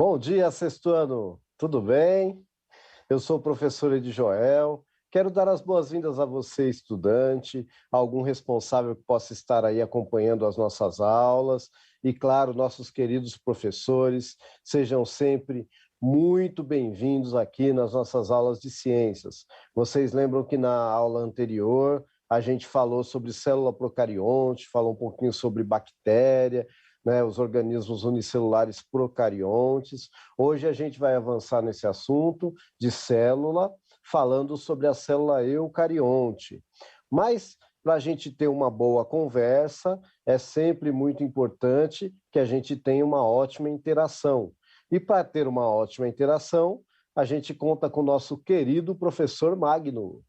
Bom dia, sextuano. Tudo bem? Eu sou o professor Edi Joel. Quero dar as boas-vindas a você, estudante, a algum responsável que possa estar aí acompanhando as nossas aulas e, claro, nossos queridos professores. Sejam sempre muito bem-vindos aqui nas nossas aulas de ciências. Vocês lembram que na aula anterior a gente falou sobre célula procarionte, falou um pouquinho sobre bactéria, né, os organismos unicelulares procariontes. Hoje a gente vai avançar nesse assunto de célula, falando sobre a célula eucarionte. Mas, para a gente ter uma boa conversa, é sempre muito importante que a gente tenha uma ótima interação. E para ter uma ótima interação, a gente conta com o nosso querido professor Magno.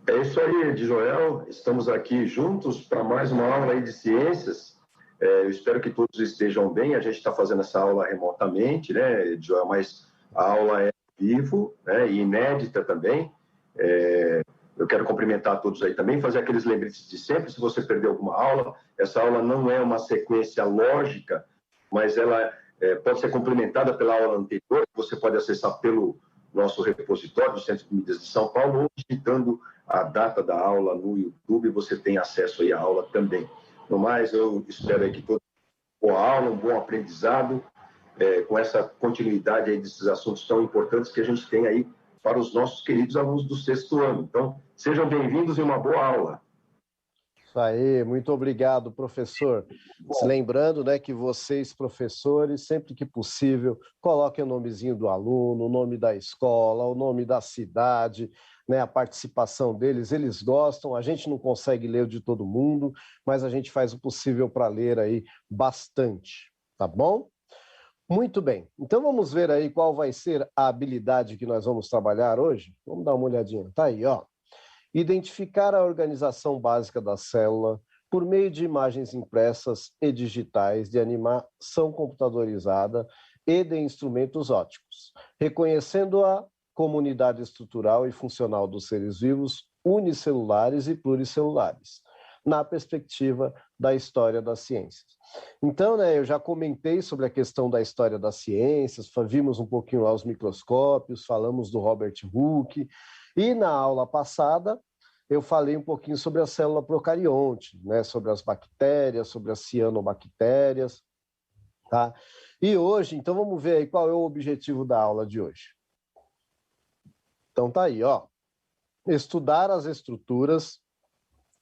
É isso aí, Edi Joel. Estamos aqui juntos para mais uma aula aí de ciências. Eu espero que todos estejam bem. A gente está fazendo essa aula remotamente, né, Edi Joel? Mas a aula é ao vivo, né, e inédita também. Eu quero cumprimentar a todos aí também, fazer aqueles lembretes de sempre. Se você perdeu alguma aula, essa aula não é uma sequência lógica, mas ela pode ser complementada pela aula anterior, que você pode acessar pelo nosso repositório do Centro de Mídias de São Paulo, ou digitando a data da aula no YouTube, você tem acesso aí à aula também. No mais, eu espero aí que todos tenham uma boa aula, um bom aprendizado, com essa continuidade aí desses assuntos tão importantes que a gente tem aí para os nossos queridos alunos do sexto ano. Então, sejam bem-vindos e uma boa aula. Isso aí, muito obrigado, professor. Se lembrando, né, que vocês, professores, sempre que possível, coloquem o nomezinho do aluno, o nome da escola, o nome da cidade, né, a participação deles, eles gostam, a gente não consegue ler o de todo mundo, mas a gente faz o possível para ler aí bastante, tá bom? Muito bem, então vamos ver aí qual vai ser a habilidade que nós vamos trabalhar hoje? Vamos dar uma olhadinha, tá aí, ó. Identificar a organização básica da célula por meio de imagens impressas e digitais de animação computadorizada e de instrumentos ópticos, reconhecendo a comunidade estrutural e funcional dos seres vivos unicelulares e pluricelulares, na perspectiva da história das ciências. Então, né, eu já comentei sobre a questão da história das ciências, vimos um pouquinho lá os microscópios, falamos do Robert Hooke, e na aula passada, eu falei um pouquinho sobre a célula procarionte, né? Sobre as bactérias, sobre as cianobactérias, tá? E hoje, então vamos ver aí qual é o objetivo da aula de hoje. Então tá aí, ó. Estudar as estruturas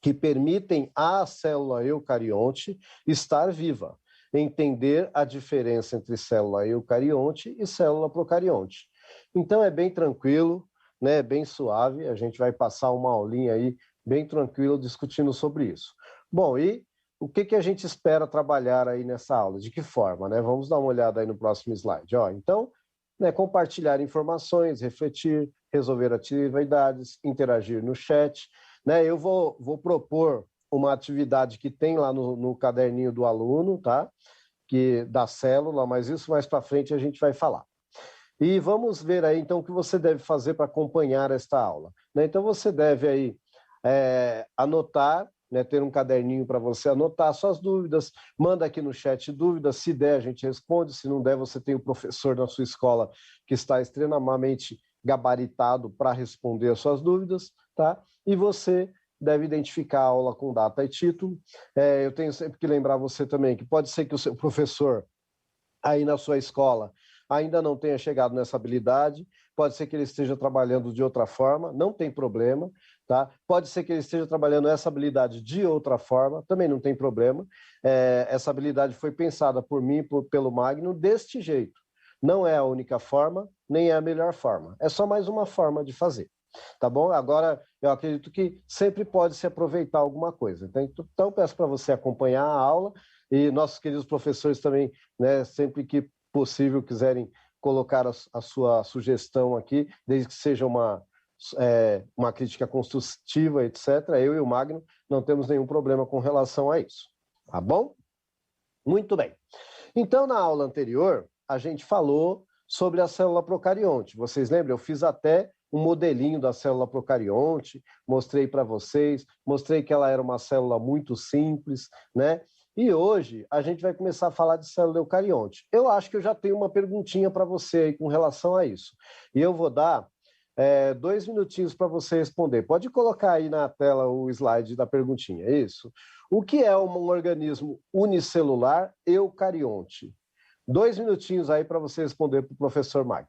que permitem à célula eucarionte estar viva. Entender a diferença entre célula eucarionte e célula procarionte. Então é bem tranquilo, né, bem suave, a gente vai passar uma aulinha aí bem tranquilo discutindo sobre isso. Bom, e o que a gente espera trabalhar aí nessa aula? De que forma, né? Vamos dar uma olhada aí no próximo slide. Ó, então, né, compartilhar informações, refletir, resolver atividades, interagir no chat. Né? Eu vou propor uma atividade que tem lá no caderninho do aluno, tá? Que, da célula, mas isso mais para frente a gente vai falar. E vamos ver aí, então, o que você deve fazer para acompanhar esta aula. Né? Então, você deve aí anotar, né, ter um caderninho para você anotar suas dúvidas, manda aqui no chat dúvidas, se der a gente responde, se não der você tem o professor na sua escola que está extremamente gabaritado para responder as suas dúvidas, tá? E você deve identificar a aula com data e título. Eu tenho sempre que lembrar você também que pode ser que o seu professor aí na sua escola ainda não tenha chegado nessa habilidade, pode ser que ele esteja trabalhando de outra forma, não tem problema, tá? Pode ser que ele esteja trabalhando essa habilidade de outra forma, também não tem problema. Essa habilidade foi pensada por mim, pelo Magno, deste jeito. Não é a única forma, nem é a melhor forma. É só mais uma forma de fazer, tá bom? Agora, eu acredito que sempre pode se aproveitar alguma coisa. Então peço para você acompanhar a aula e nossos queridos professores também, né, sempre que possível, quiserem colocar a sua sugestão aqui, desde que seja uma crítica construtiva, etc., eu e o Magno não temos nenhum problema com relação a isso, tá bom? Muito bem. Então, na aula anterior, a gente falou sobre a célula procarionte. Vocês lembram? Eu fiz até um modelinho da célula procarionte, mostrei para vocês, mostrei que ela era uma célula muito simples, né? E hoje a gente vai começar a falar de célula eucarionte. Eu acho que eu já tenho uma perguntinha para você aí com relação a isso. E eu vou dar 2 minutinhos para você responder. Pode colocar aí na tela o slide da perguntinha, é isso? O que é um organismo unicelular eucarionte? 2 minutinhos aí para você responder para o professor Magno.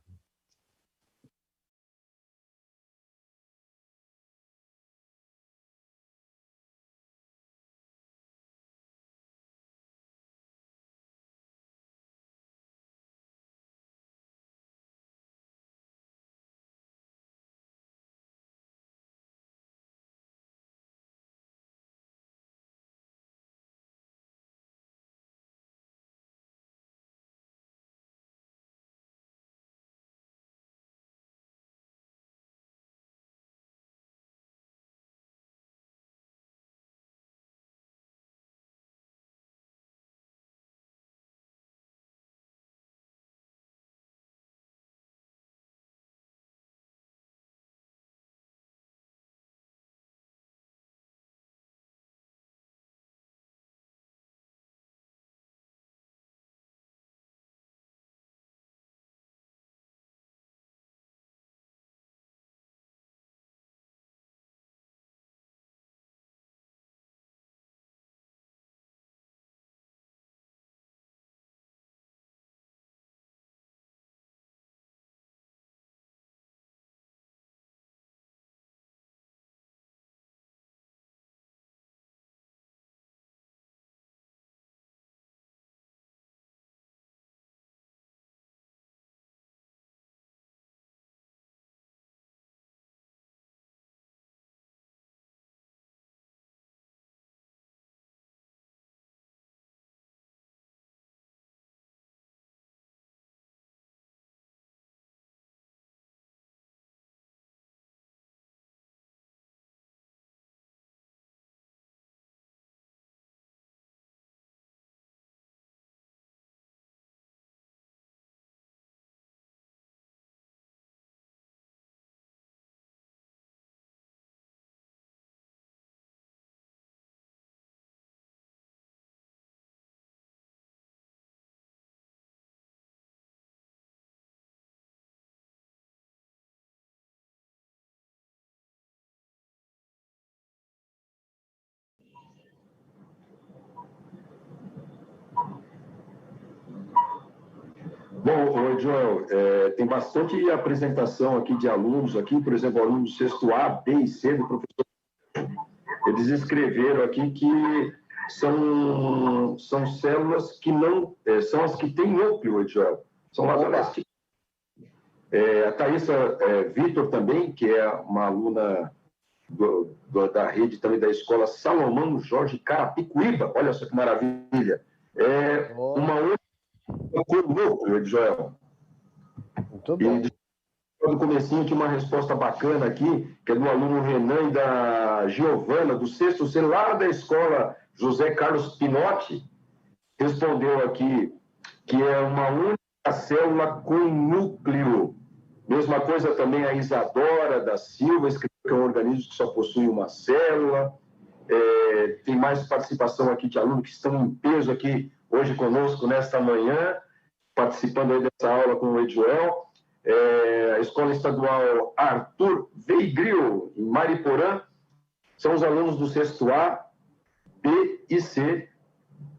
Bom, Joel, tem bastante apresentação aqui de alunos, aqui, por exemplo, alunos do sexto A, B e C do professor. Eles escreveram aqui que são células que não... são as que têm núcleo, Joel. São as elásticas. A Thaisa Vitor também, que é uma aluna da rede também da escola Salomão Jorge Carapicuíba, olha só que maravilha. Uma outra com núcleo, Joel. Muito bem. No comecinho tinha uma resposta bacana aqui, que é do aluno Renan e da Giovana, do sexto C, lá da escola José Carlos Pinotti, respondeu aqui que é uma única célula com núcleo. Mesma coisa também a Isadora da Silva, escreveu que é um organismo que só possui uma célula. Tem mais participação aqui de alunos que estão em peso aqui hoje conosco nesta manhã, participando aí dessa aula com o Edjoel. A Escola Estadual Arthur Veigril, em Mariporã, são os alunos do sexto A, B e C.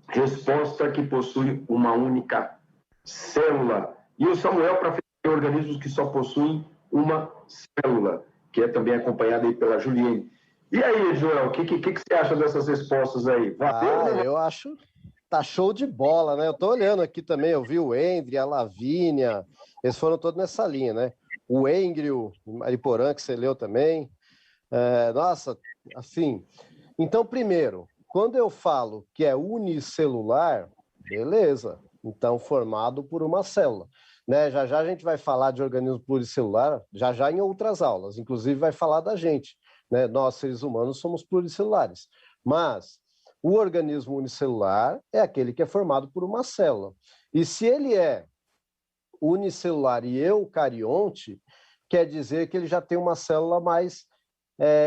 Resposta que possui uma única célula. E o Samuel, para organismos que só possuem uma célula, que é também acompanhada aí pela Juliene. E aí, Joel, o que você acha dessas respostas aí? Valeu, né? Eu acho tá show de bola, né? Eu tô olhando aqui também, eu vi o Endre, a Lavínia, eles foram todos nessa linha, né? O Engrio, Mariporã, que você leu também. Nossa, assim... Então, primeiro, quando eu falo que é unicelular, beleza, então formado por uma célula. Né? Já já a gente vai falar de organismo pluricelular, já já em outras aulas, inclusive vai falar da gente. Né? Nós, seres humanos, somos pluricelulares. Mas o organismo unicelular é aquele que é formado por uma célula. E se ele é unicelular e eucarionte, quer dizer que ele já tem uma célula mais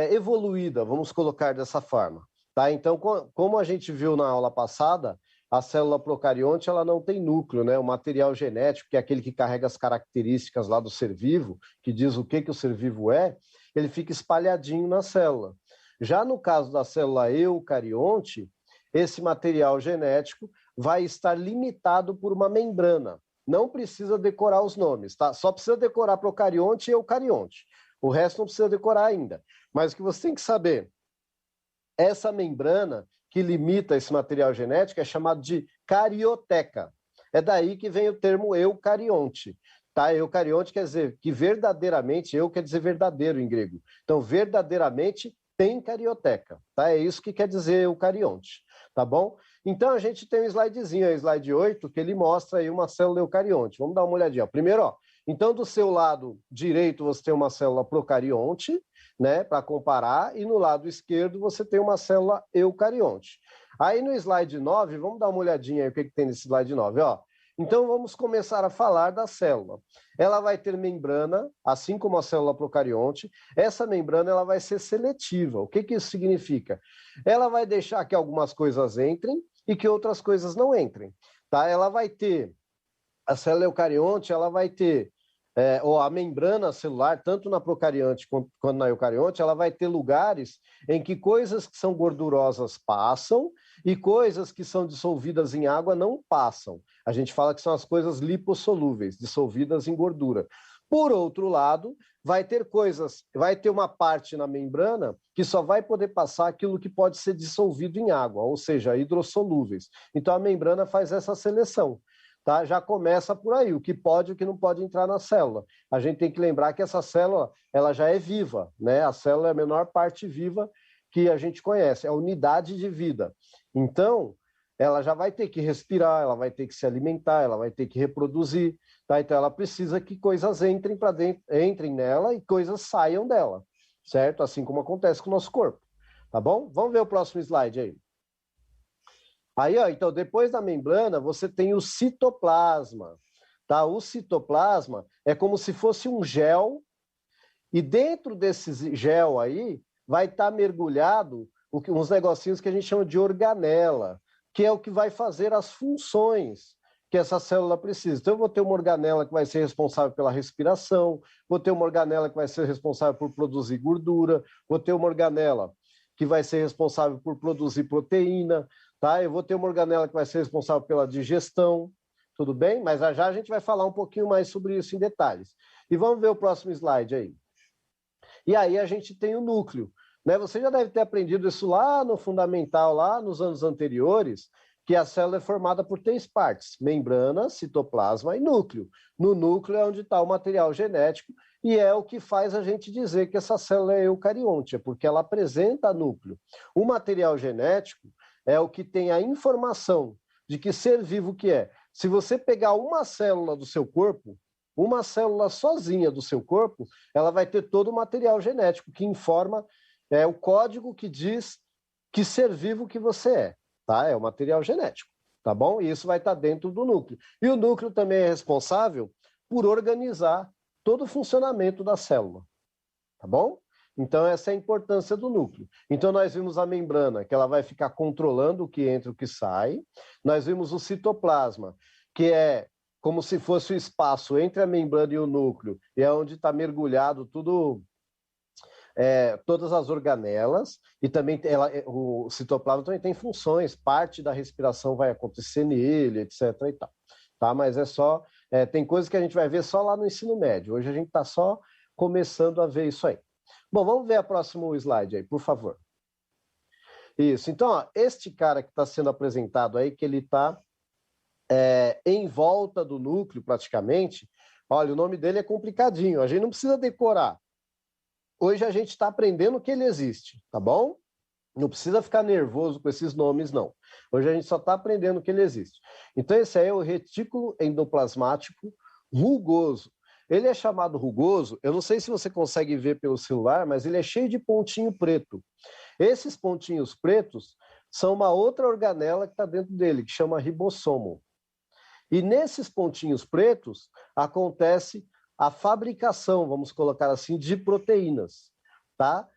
evoluída, vamos colocar dessa forma. Tá? Então, como a gente viu na aula passada, a célula procarionte ela não tem núcleo, né? O material genético, que é aquele que carrega as características lá do ser vivo, que diz o que o ser vivo é, ele fica espalhadinho na célula. Já no caso da célula eucarionte, esse material genético vai estar limitado por uma membrana. Não precisa decorar os nomes, tá? Só precisa decorar procarionte e eucarionte. O resto não precisa decorar ainda. Mas o que você tem que saber, essa membrana que limita esse material genético é chamado de carioteca. É daí que vem o termo eucarionte. Tá? Eucarionte quer dizer que verdadeiramente, quer dizer verdadeiro em grego. Então, verdadeiramente tem carioteca. Tá? É isso que quer dizer eucarionte. Tá bom? Então, a gente tem um slidezinho, o slide 8, que ele mostra aí uma célula eucarionte. Vamos dar uma olhadinha. Primeiro, ó, então, do seu lado direito, você tem uma célula procarionte, né, para comparar, e no lado esquerdo você tem uma célula eucarionte. Aí no slide 9, vamos dar uma olhadinha aí o que tem nesse slide 9, ó. Então vamos começar a falar da célula. Ela vai ter membrana, assim como a célula procarionte. Essa membrana ela vai ser seletiva. O que isso significa? Ela vai deixar que algumas coisas entrem e que outras coisas não entrem. Tá? Ela vai ter, a célula eucarionte, ela vai ter ou a membrana celular, tanto na procarionte quanto na eucarionte, ela vai ter lugares em que coisas que são gordurosas passam e coisas que são dissolvidas em água não passam. A gente fala que são as coisas lipossolúveis, dissolvidas em gordura. Por outro lado, vai ter uma parte na membrana que só vai poder passar aquilo que pode ser dissolvido em água, ou seja, hidrossolúveis. Então a membrana faz essa seleção. Tá? Já começa por aí, o que pode e o que não pode entrar na célula. A gente tem que lembrar que essa célula ela já é viva, né? A célula é a menor parte viva que a gente conhece, é a unidade de vida. Então, ela já vai ter que respirar, ela vai ter que se alimentar, ela vai ter que reproduzir. Tá? Então, ela precisa que coisas entrem para dentro, entrem nela e coisas saiam dela, certo? Assim como acontece com o nosso corpo. Tá bom? Vamos ver o próximo slide aí. Aí, ó, então, depois da membrana, você tem o citoplasma, tá? O citoplasma é como se fosse um gel, e dentro desse gel aí, vai estar mergulhado uns negocinhos que a gente chama de organela, que é o que vai fazer as funções que essa célula precisa. Então, eu vou ter uma organela que vai ser responsável pela respiração, vou ter uma organela que vai ser responsável por produzir gordura, vou ter uma organela que vai ser responsável por produzir proteína, tá? Eu vou ter uma organela que vai ser responsável pela digestão, tudo bem? Mas já a gente vai falar um pouquinho mais sobre isso em detalhes. E vamos ver o próximo slide aí. E aí a gente tem o núcleo, né? Você já deve ter aprendido isso lá no fundamental, lá nos anos anteriores, que a célula é formada por 3 partes: membrana, citoplasma e núcleo. No núcleo é onde está o material genético e é o que faz a gente dizer que essa célula é eucarionte, porque ela apresenta núcleo. O material genético é o que tem a informação de que ser vivo que é. Se você pegar uma célula do seu corpo, uma célula sozinha do seu corpo, ela vai ter todo o material genético que informa o código que diz que ser vivo que você é. Tá? É o material genético, tá bom? E isso vai estar dentro do núcleo. E o núcleo também é responsável por organizar todo o funcionamento da célula, tá bom? Então, essa é a importância do núcleo. Então, nós vimos a membrana, que ela vai ficar controlando o que entra e o que sai. Nós vimos o citoplasma, que é como se fosse o espaço entre a membrana e o núcleo, e é onde está mergulhado tudo... todas as organelas, e também o citoplasma também tem funções, parte da respiração vai acontecer nele, etc. e tal. Tá? Mas tem coisas que a gente vai ver só lá no ensino médio. Hoje a gente está só começando a ver isso aí. Bom, vamos ver o próximo slide aí, por favor. Isso, então, ó, este cara que está sendo apresentado aí, que ele está em volta do núcleo praticamente, olha, o nome dele é complicadinho, a gente não precisa decorar. Hoje a gente está aprendendo que ele existe, tá bom? Não precisa ficar nervoso com esses nomes, não. Hoje a gente só está aprendendo que ele existe. Então, esse aí é o retículo endoplasmático rugoso. Ele é chamado rugoso, eu não sei se você consegue ver pelo celular, mas ele é cheio de pontinho preto. Esses pontinhos pretos são uma outra organela que está dentro dele, que chama ribossomo. E nesses pontinhos pretos acontece a fabricação, vamos colocar assim, de proteínas, tá?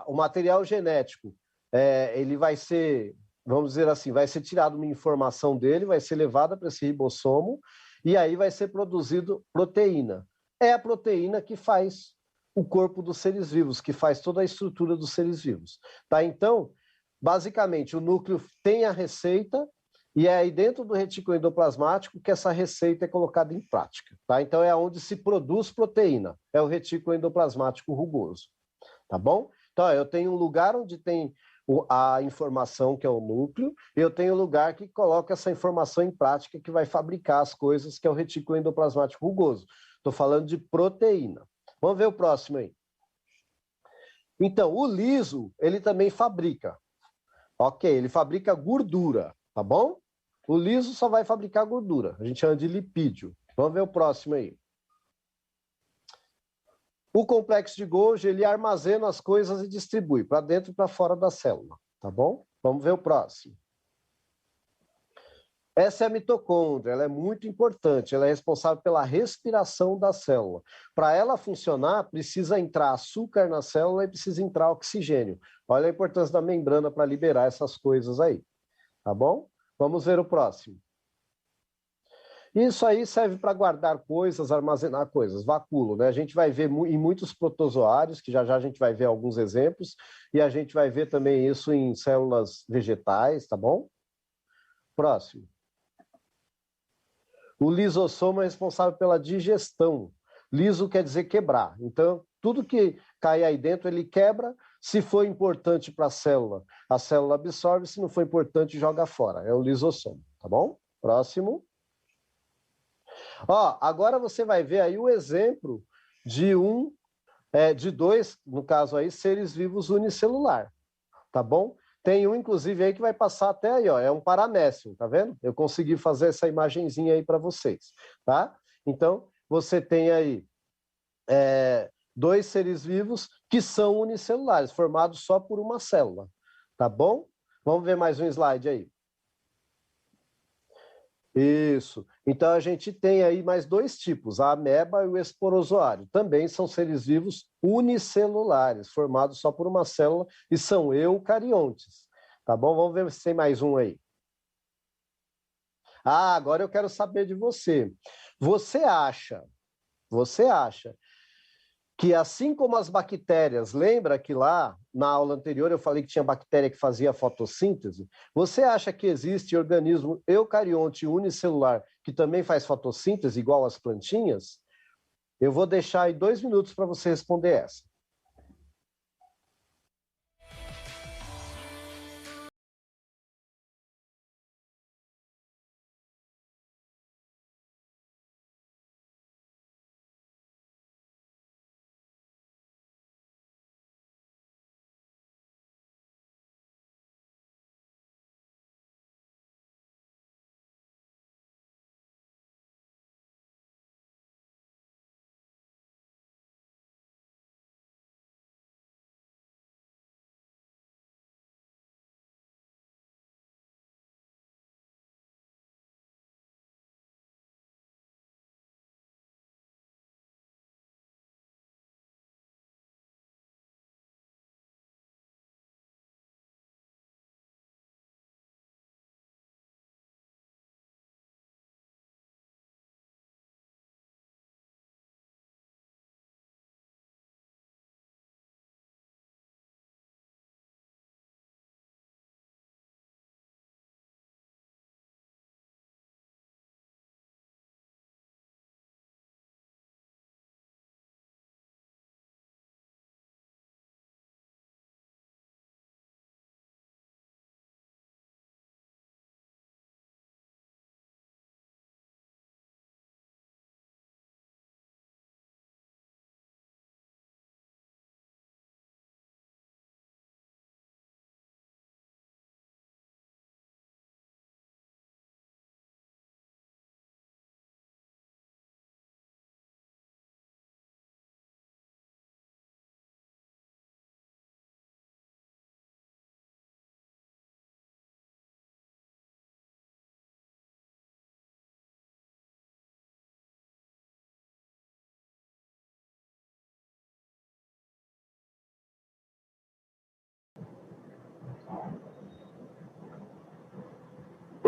O material genético ele vai ser, vamos dizer assim, vai ser tirada uma informação dele, vai ser levada para esse ribossomo, e aí vai ser produzido proteína. É a proteína que faz o corpo dos seres vivos, que faz toda a estrutura dos seres vivos. Tá? Então, basicamente, o núcleo tem a receita, e é aí dentro do retículo endoplasmático que essa receita é colocada em prática. Tá? Então, é onde se produz proteína, é o retículo endoplasmático rugoso. Tá bom? Então, eu tenho um lugar onde tem a informação, que é o núcleo, e eu tenho um lugar que coloca essa informação em prática, que vai fabricar as coisas, que é o retículo endoplasmático rugoso. Estou falando de proteína. Vamos ver o próximo aí. Então, o liso, ele também fabrica. Ok, ele fabrica gordura, tá bom? O liso só vai fabricar gordura. A gente chama de lipídio. Vamos ver o próximo aí. O complexo de Golgi, ele armazena as coisas e distribui para dentro e para fora da célula, tá bom? Vamos ver o próximo. Essa é a mitocôndria, ela é muito importante, ela é responsável pela respiração da célula. Para ela funcionar, precisa entrar açúcar na célula e precisa entrar oxigênio. Olha a importância da membrana para liberar essas coisas aí, tá bom? Vamos ver o próximo. Isso aí serve para guardar coisas, armazenar coisas, vacúolo, né? A gente vai ver em muitos protozoários, que já já a gente vai ver alguns exemplos, e a gente vai ver também isso em células vegetais, tá bom? Próximo. O lisossomo é responsável pela digestão. Liso quer dizer quebrar. Então, tudo que cai aí dentro, ele quebra. Se for importante para a célula absorve. Se não for importante, joga fora. É o lisossomo, tá bom? Próximo. Ó, agora você vai ver aí o exemplo de dois, no caso aí, seres vivos unicelular, tá bom? Tem um, inclusive, aí que vai passar até aí, ó, é um paramécio, tá vendo? Eu consegui fazer essa imagenzinha aí para vocês, tá? Então, você tem aí dois seres vivos que são unicelulares, formados só por uma célula, tá bom? Vamos ver mais um slide aí. Isso. Então, a gente tem aí mais dois tipos, a ameba e o esporozoário. Também são seres vivos unicelulares, formados só por uma célula e são eucariontes. Tá bom? Vamos ver se tem mais um aí. Ah, agora eu quero saber de você. Você acha que assim como as bactérias, lembra que lá na aula anterior eu falei que tinha bactéria que fazia fotossíntese? Você acha que existe organismo eucarionte unicelular que também faz fotossíntese igual às plantinhas? Eu vou deixar aí 2 minutos para você responder essa.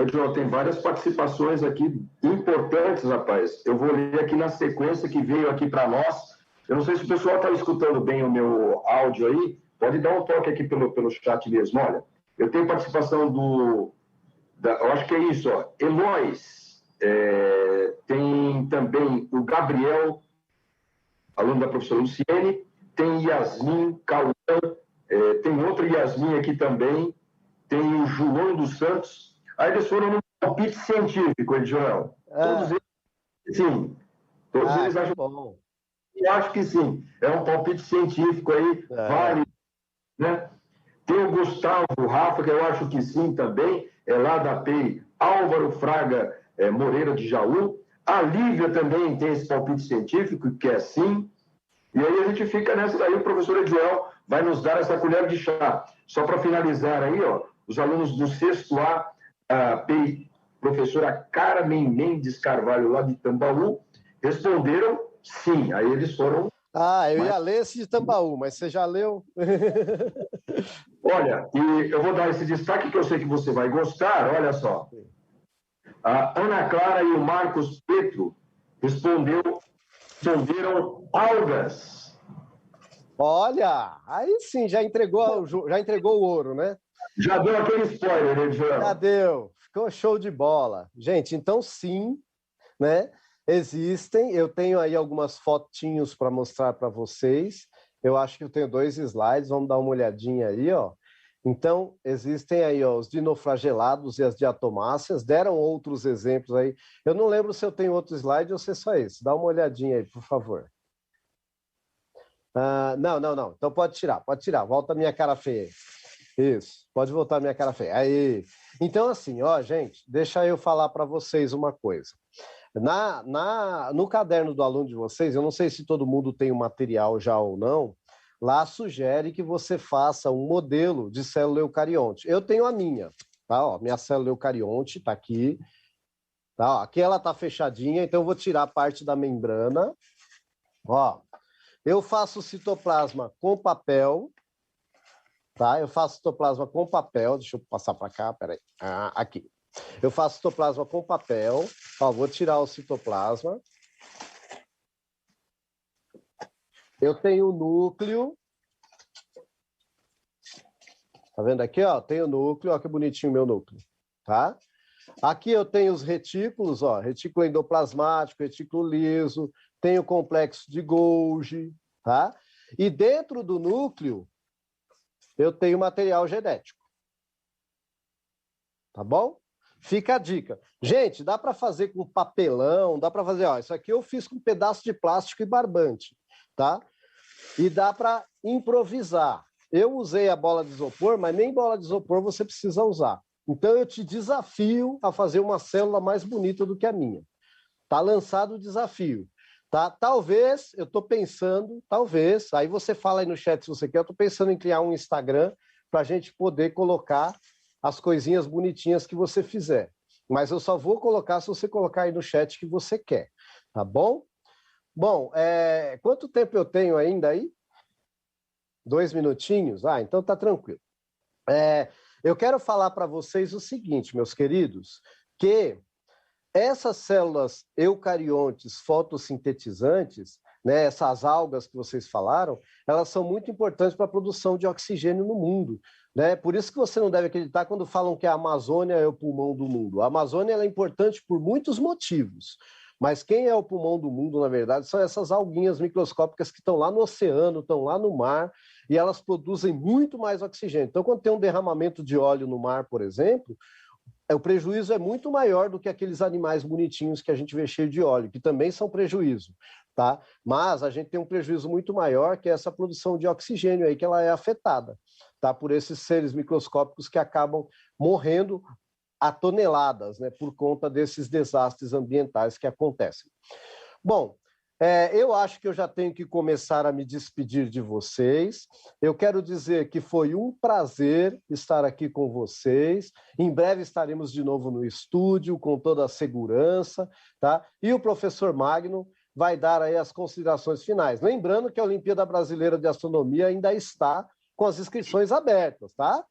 Oi, João, tem várias participações aqui importantes, rapaz. Eu vou ler aqui na sequência que veio aqui para nós. Eu não sei se o pessoal está escutando bem o meu áudio aí. Pode dar um toque aqui pelo chat mesmo. Olha, eu tenho participação eu acho que é isso, ó. Eloís. Tem também o Gabriel, aluno da professora Luciene. Tem Yasmin, Cauã. Tem outra Yasmin aqui também. Tem o João dos Santos. Aí eles foram no palpite científico, Edjoel. Todos eles, sim. Todos eles acham bom. Eu acho que sim. É um palpite científico aí, vale, né? Tem o Gustavo Rafa, que eu acho que sim também, é lá da PEI, Álvaro Fraga Moreira de Jaú. A Lívia também tem esse palpite científico, que é sim. E aí a gente fica nessa daí, o professor Edjoel vai nos dar essa colher de chá. Só para finalizar aí, ó, os alunos do 6º A PEI, professora Carmen Mendes Carvalho, lá de Tambaú, responderam sim. Aí eles foram... eu ia ler esse de Tambaú, mas você já leu? Olha, e eu vou dar esse destaque que eu sei que você vai gostar, olha só. A Ana Clara e o Marcos Petro responderam algas. Olha, aí sim, já entregou o ouro, né? Já deu aquele spoiler, né, João? Já deu, ficou show de bola. Gente, então sim, né? Existem, eu tenho aí algumas fotinhos para mostrar para vocês. Eu acho que eu tenho 2 slides, vamos dar uma olhadinha aí, ó. Então, existem aí, ó, os dinoflagelados e as diatomáceas, deram outros exemplos aí. Eu não lembro se eu tenho outro slide ou se é só esse. Dá uma olhadinha aí, por favor. Não. Então pode tirar. Volta a minha cara feia. Isso, pode voltar a minha cara feia. Aí. Então, assim, ó, gente, deixa eu falar para vocês uma coisa. No caderno do aluno de vocês, eu não sei se todo mundo tem o material já ou não, lá sugere que você faça um modelo de célula eucarionte. Eu tenho a minha, tá? Ó, minha célula eucarionte está aqui. Tá? Ó, aqui ela está fechadinha, então eu vou tirar parte da membrana. Ó, eu faço citoplasma com papel. Tá? Eu faço citoplasma com papel. Deixa eu passar para cá, peraí. Aqui. Eu faço citoplasma com papel. Ó, vou tirar o citoplasma. Eu tenho o núcleo. Tá vendo aqui, ó? Tenho o núcleo. Ó, que bonitinho o meu núcleo. Tá? Aqui eu tenho os retículos, ó. Retículo endoplasmático, retículo liso. Tenho o complexo de Golgi. Tá? E dentro do núcleo, eu tenho material genético. Tá bom? Fica a dica. Gente, dá para fazer com papelão, dá para fazer, ó, isso aqui eu fiz com um pedaço de plástico e barbante, tá? E dá para improvisar. Eu usei a bola de isopor, mas nem bola de isopor você precisa usar. Então eu te desafio a fazer uma célula mais bonita do que a minha. Tá lançado o desafio. Tá? Talvez, eu estou pensando, aí você fala aí no chat se você quer, eu estou pensando em criar um Instagram para a gente poder colocar as coisinhas bonitinhas que você fizer. Mas eu só vou colocar se você colocar aí no chat que você quer, tá bom? Bom, quanto tempo eu tenho ainda aí? 2 minutinhos? Então tá tranquilo. Eu quero falar para vocês o seguinte, meus queridos, que essas células eucariontes fotossintetizantes, né, essas algas que vocês falaram, elas são muito importantes para a produção de oxigênio no mundo. Né? Por isso que você não deve acreditar quando falam que a Amazônia é o pulmão do mundo. A Amazônia ela é importante por muitos motivos, mas quem é o pulmão do mundo, na verdade, são essas alguinhas microscópicas que estão lá no oceano, estão lá no mar, e elas produzem muito mais oxigênio. Então, quando tem um derramamento de óleo no mar, por exemplo, o prejuízo é muito maior do que aqueles animais bonitinhos que a gente vê cheio de óleo, que também são prejuízo, tá? Mas a gente tem um prejuízo muito maior, que é essa produção de oxigênio aí, que ela é afetada, tá? Por esses seres microscópicos que acabam morrendo a toneladas, né? Por conta desses desastres ambientais que acontecem. Bom, eu acho que eu já tenho que começar a me despedir de vocês. Eu quero dizer que foi um prazer estar aqui com vocês. Em breve estaremos de novo no estúdio, com toda a segurança, tá? E o professor Magno vai dar aí as considerações finais. Lembrando que a Olimpíada Brasileira de Astronomia ainda está com as inscrições abertas, tá?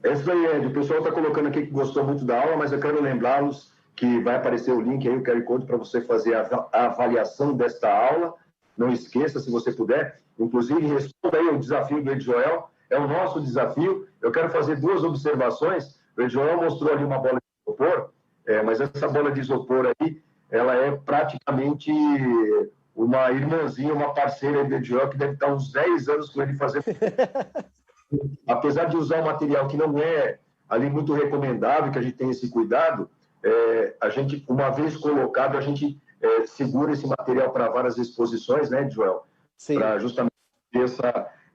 É isso aí, Ed. O pessoal está colocando aqui que gostou muito da aula, mas eu quero lembrá-los que vai aparecer o link aí, o QR Code, para você fazer a avaliação desta aula. Não esqueça, se você puder. Inclusive, responda aí o desafio do Ed Joel. É o nosso desafio. Eu quero fazer 2 observações. O Ed Joel mostrou ali uma bola de isopor, mas essa bola de isopor aí, ela é praticamente uma irmãzinha, uma parceira do Ed Joel, que deve estar uns 10 anos com ele fazendo. Apesar de usar um material que não é ali muito recomendável, que a gente tenha esse cuidado, a gente, uma vez colocado, a gente segura esse material para várias exposições, né, Joel? Para justamente ter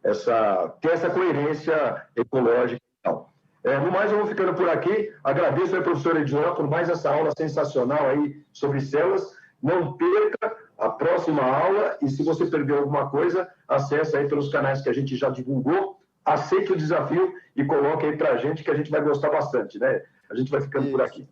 essa coerência ecológica e tal. No mais, eu vou ficando por aqui. Agradeço ao professor Edjoel por mais essa aula sensacional aí sobre células. Não perca a próxima aula e, se você perdeu alguma coisa, acesse aí pelos canais que a gente já divulgou. Aceite o desafio e coloque aí para a gente, que a gente vai gostar bastante, né? A gente vai ficando por aqui.